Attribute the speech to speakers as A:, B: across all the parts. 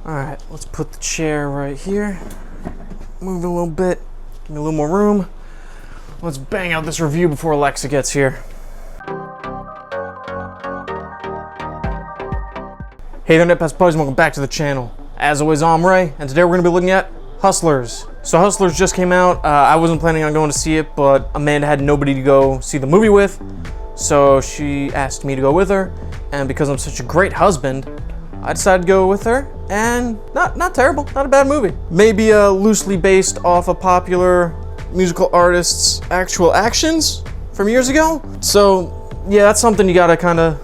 A: Alright, let's put the chair right here. Move it a little bit. Give me a little more room. Let's bang out this review before Alexa gets here. Hey there, NetPass buddies, and welcome back to the channel. As always, I'm Ray, and today we're going to be looking at Hustlers. So Hustlers just came out. I wasn't planning on going to see it, but Amanda had nobody to go see the movie with, so she asked me to go with her, and because I'm such a great husband, I decided to go with her, and not terrible, not a bad movie. Maybe loosely based off a popular musical artist's actual actions from years ago. So yeah, that's something you gotta kind of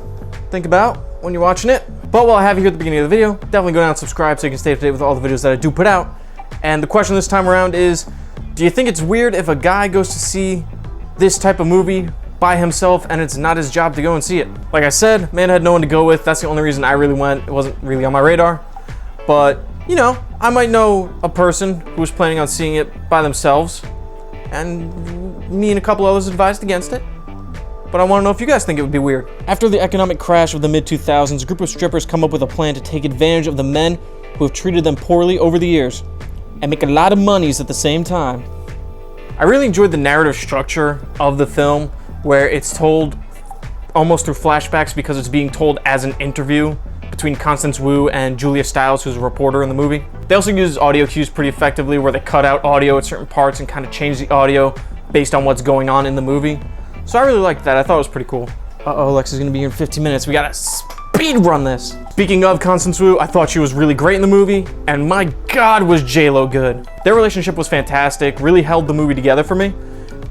A: think about when you're watching it. But while I have you here at the beginning of the video, definitely go down and subscribe so you can stay up to date with all the videos that I do put out. And the question this time around is, do you think it's weird if a guy goes to see this type of movie by himself and it's not his job to go and see it? Like I said, man had no one to go with. That's the only reason I really went. It wasn't really on my radar. But, you know, I might know a person who was planning on seeing it by themselves, and me and a couple others advised against it. But I want to know if you guys think it would be weird. After the economic crash of the mid-2000s, a group of strippers come up with a plan to take advantage of the men who have treated them poorly over the years and make a lot of monies at the same time. I really enjoyed the narrative structure of the film, where it's told almost through flashbacks because it's being told as an interview between Constance Wu and Julia Stiles, who's a reporter in the movie. They also use audio cues pretty effectively, where they cut out audio at certain parts and kind of change the audio based on what's going on in the movie. So I really liked that. I thought it was pretty cool. Uh-oh, Alexa's gonna be here in 15 minutes. We gotta speed run this. Speaking of Constance Wu, I thought she was really great in the movie, and my God, was J-Lo good. Their relationship was fantastic, really held the movie together for me.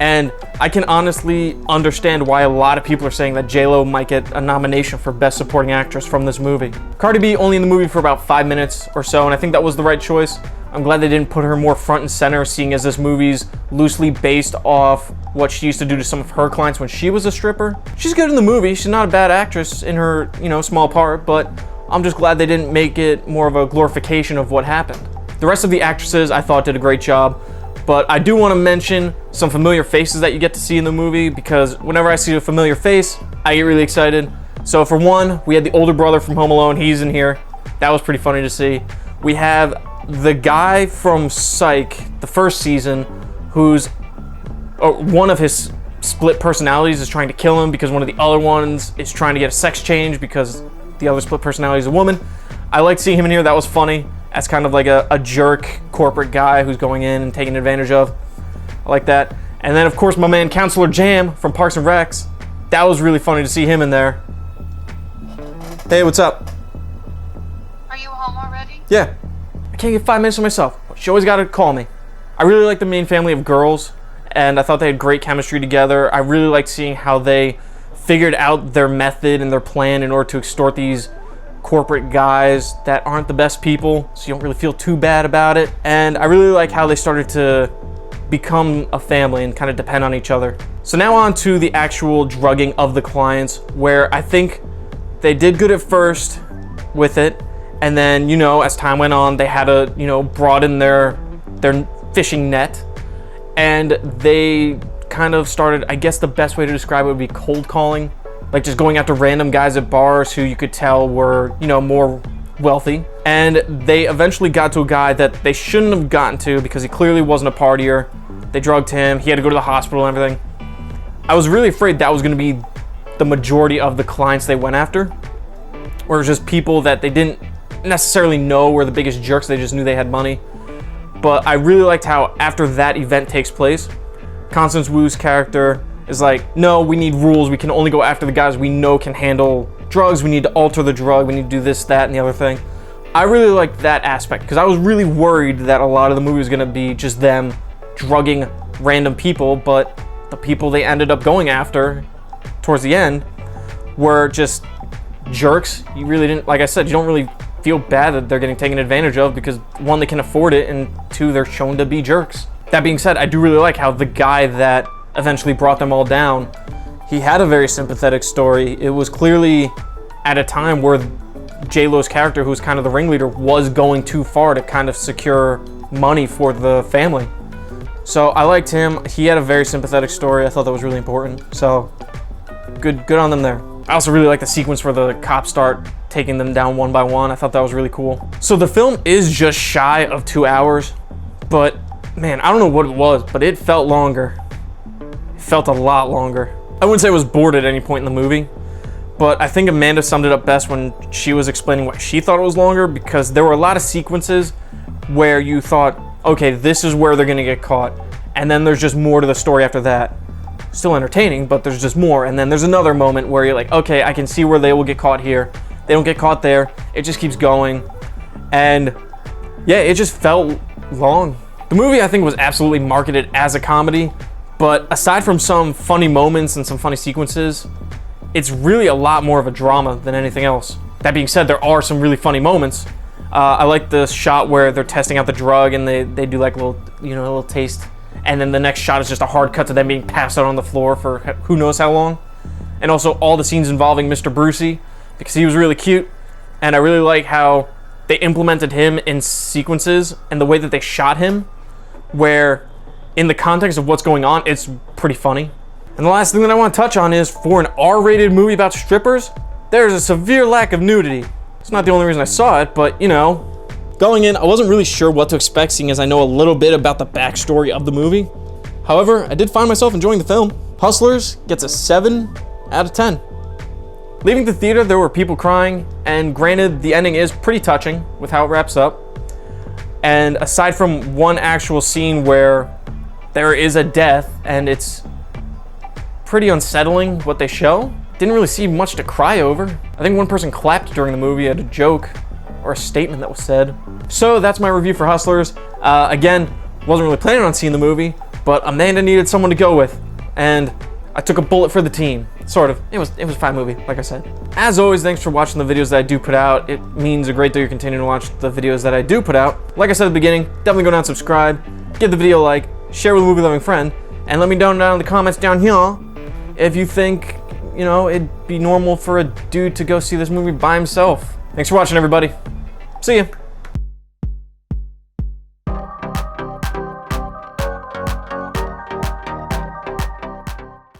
A: And I can honestly understand why a lot of people are saying that J-Lo might get a nomination for Best Supporting Actress from this movie. Cardi B only in the movie for about 5 minutes or so, and I think that was the right choice. I'm glad they didn't put her more front and center, seeing as this movie's loosely based off what she used to do to some of her clients when she was a stripper. She's good in the movie. She's not a bad actress in her, small part, but I'm just glad they didn't make it more of a glorification of what happened. The rest of the actresses I thought did a great job. But I do want to mention some familiar faces that you get to see in the movie, because whenever I see a familiar face, I get really excited. So for one, we had the older brother from Home Alone. He's in here. That was pretty funny to see. We have the guy from Psych, the first season, who's one of his split personalities is trying to kill him because one of the other ones is trying to get a sex change because the other split personality is a woman. I liked seeing him in here. That was funny. As kind of like a jerk corporate guy who's going in and taking advantage of. I like that. And then of course my man Counselor Jam from Parks and Recs. That was really funny to see him in there. Hey, what's up?
B: Are you home already?
A: Yeah. I can't get 5 minutes to myself. She always gotta call me. I really like the main family of girls, and I thought they had great chemistry together. I really liked seeing how they figured out their method and their plan in order to extort these corporate guys that aren't the best people, so you don't really feel too bad about it. And I really like how they started to become a family and kind of depend on each other. So now on to the actual drugging of the clients, where I think they did good at first with it, and then, as time went on, they had to, broaden their fishing net, and they kind of started, I guess the best way to describe it would be cold calling. Like just going after random guys at bars who you could tell were, more wealthy. And they eventually got to a guy that they shouldn't have gotten to because he clearly wasn't a partier. They drugged him. He had to go to the hospital and everything. I was really afraid that was going to be the majority of the clients they went after. Or just people that they didn't necessarily know were the biggest jerks. They just knew they had money. But I really liked how after that event takes place, Constance Wu's character is like, no, we need rules. We can only go after the guys we know can handle drugs. We need to alter the drug. We need to do this, that, and the other thing. I really liked that aspect because I was really worried that a lot of the movie was going to be just them drugging random people, but the people they ended up going after towards the end were just jerks. You really didn't, like I said, you don't really feel bad that they're getting taken advantage of because one, they can afford it, and two, they're shown to be jerks. That being said, I do really like how the guy that eventually brought them all down, he had a very sympathetic story. It was clearly at a time where J-Lo's character, who was kind of the ringleader, was going too far to kind of secure money for the family. So I liked him. He had a very sympathetic story. I thought that was really important. So good on them there. I also really like the sequence where the cops start taking them down one by one. I thought that was really cool. So the film is just shy of 2 hours, but man, I don't know what it was, but it felt longer. It felt a lot longer. I wouldn't say I was bored at any point in the movie, but I think Amanda summed it up best when she was explaining why she thought it was longer, because there were a lot of sequences where you thought, okay, this is where they're gonna get caught, and then there's just more to the story after that. Still entertaining, but there's just more, and then there's another moment where you're like, okay, I can see where they will get caught here. They don't get caught there. It just keeps going, and yeah, it just felt long. The movie, I think, was absolutely marketed as a comedy, but aside from some funny moments and some funny sequences, it's really a lot more of a drama than anything else. That being said, there are some really funny moments. I like the shot where they're testing out the drug and they do like a little taste, and then the next shot is just a hard cut to them being passed out on the floor for who knows how long. And also all the scenes involving Mr. Brucey, because he was really cute, and I really like how they implemented him in sequences and the way that they shot him, where in the context of what's going on, it's pretty funny. And the last thing that I want to touch on is, for an R-rated movie about strippers, there's a severe lack of nudity. It's not the only reason I saw it, but you know, going in, I wasn't really sure what to expect, seeing as I know a little bit about the backstory of the movie. However, I did find myself enjoying the film. Hustlers gets a 7 out of 10. Leaving the theater, there were people crying, and granted, the ending is pretty touching with how it wraps up. And aside from one actual scene where there is a death, and it's pretty unsettling what they show, didn't really see much to cry over. I think one person clapped during the movie at a joke or a statement that was said. So that's my review for Hustlers. Again, wasn't really planning on seeing the movie, but Amanda needed someone to go with, and I took a bullet for the team. Sort of. It was a fine movie, like I said. As always, thanks for watching the videos that I do put out. It means a great deal you're continuing to watch the videos that I do put out. Like I said at the beginning, definitely go down and subscribe, give the video a like, share with a movie-loving friend, and let me know down in the comments down here if you think, you know, it'd be normal for a dude to go see this movie by himself. Thanks for watching, everybody. See ya.